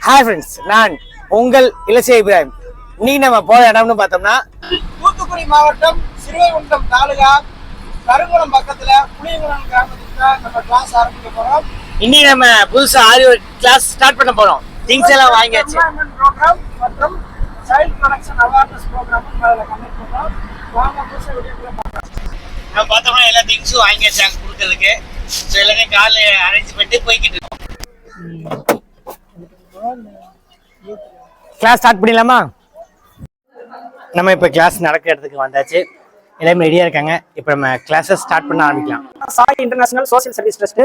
Hi friends, நான் உங்கள் இலசிய இப்ராஹிம். இன்னைக்கு நம்ம போற இடம்னு பார்த்தோம்னா தூத்துக்குடி மாவட்டம் சிறுவைகுண்டம் தாலுகா கருங்குளம் பக்கத்துல புளியங்குளம் கிராமத்துக்கு நம்ம கிளாஸ் ஆரம்பிக்க போறோம். இன்னைக்கு நம்ம புதுசா கிளாஸ் ஸ்டார்ட் பண்ண போறோம். திங்ஸ் எல்லாம் வாங்கியாச்சு. ப்ரோக்ராம் மற்றும் child protection awareness program conduct பண்றோம். வாங்க புதுசா வீடியோக்குள்ள பார்க்கலாம். நம்ம பார்த்தோம்னா எல்லா திங்ஸும் வாங்கியாச்சாங்க கொடுக்கறதுக்கு. ஸோ எல்லாமே கால் அரேஞ்ச் பண்ணிட்டு போய்கிட்டு இருக்கோம். கிளாஸ் ஸ்டார்ட் பண்ணிடலாமா? நம்ம இப்போ கிளாஸ் நடக்கிற இடத்துக்கு வந்தாச்சு. எல்லாமே ரெடியாக இருக்காங்க. இப்போ நம்ம கிளாஸை ஸ்டார்ட் பண்ண ஆரம்பிக்கலாம். Sai international social service trust,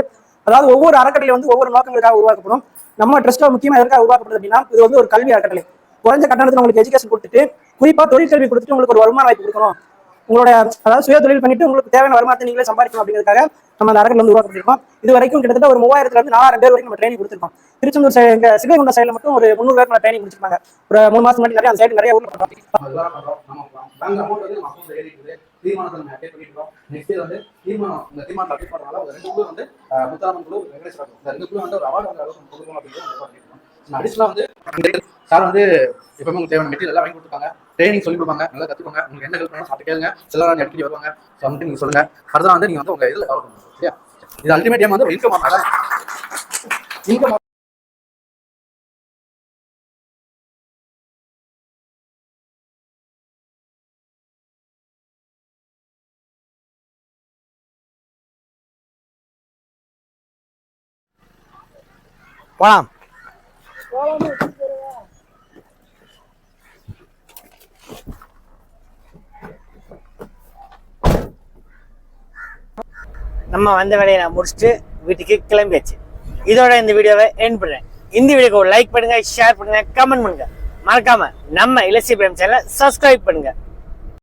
அதாவது ஒவ்வொரு அறக்கட்டளை ஒவ்வொரு நோக்கங்களுக்காக உருவாக்கப்படும். நம்ம ட்ரஸ்ட்டை முக்கியமாக எதற்காக உருவாக்கப்படுது அப்படின்னா, இது ஒரு கல்வி அறக்கட்டளை. குறைஞ்ச கட்டணத்தில் உங்களுக்கு எஜுகேஷன் கொடுத்துட்டு, குறிப்பாக தொழிற்கல்வி கொடுத்துட்டு உங்களுக்கு ஒரு வருமான வாய்ப்பு கொடுக்கணும். உங்களோட அதாவது சுய தொழில் பண்ணிட்டு உங்களுக்கு தேவையான வருமானத்தை நீங்களே சம்பாதிக்கணும் அப்படிங்கிறதுக்காக நம்ம அந்த அறக்கட்டளை உருவாக்கப்பட்டிருக்கோம். இது வரைக்கும் கிட்டத்தட்ட ஒரு 3000 4000 பேர் வரைக்கும் நம்ம ட்ரைனிங் கொடுத்துருக்கோம். திருச்செந்தூர் எங்க சிறுவைகுண்டம் சைடில் மட்டும் ஒரு 300 பேருக்கு ட்ரைனிங் முடிச்சிருக்காங்க. ஒரு 3 மாசம் முன்னாடி நிறைய அந்த சைடு நிறைய ஊர்ல பண்ணுறோம். சார் வந்து எப்பவுமே உங்களுக்கு தேவையான மெட்டீரியல் எல்லாம் வாங்கி கொடுத்துருக்காங்க. ட்ரைனிங் சொல்லி கொடுப்பாங்க, நல்லா கற்றுக்கோங்க. உங்களுக்கு என்ன ஹெல்ப் பண்ணணும் சாப்பிட்டு கேளுங்க. எல்லாரும் அடிக்கடி வருவாங்க. ஸோ வந்துட்டு நீங்கள் சொல்லுங்க. அடுத்த வந்து நீங்கள் வந்து உங்கள் இதில் கவர் பண்ணணும். சரியா? இது அல்டிமேட் ஏம் வந்து இன்கம் இன்கம் போலாம். நம்ம வந்த வேலையை நான் முடிச்சுட்டு வீட்டுக்கு கிளம்பியாச்சு. இதோட இந்த வீடியோவை எண்ட் பண்ணுறேன். இந்த வீடியோக்கு ஒரு லைக் பண்ணுங்க, ஷேர் பண்ணுங்க, கமெண்ட் பண்ணுங்க. மறக்காம நம்ம இலசிய இப்ராஹிம் சேனலை சப்ஸ்கிரைப் பண்ணுங்க.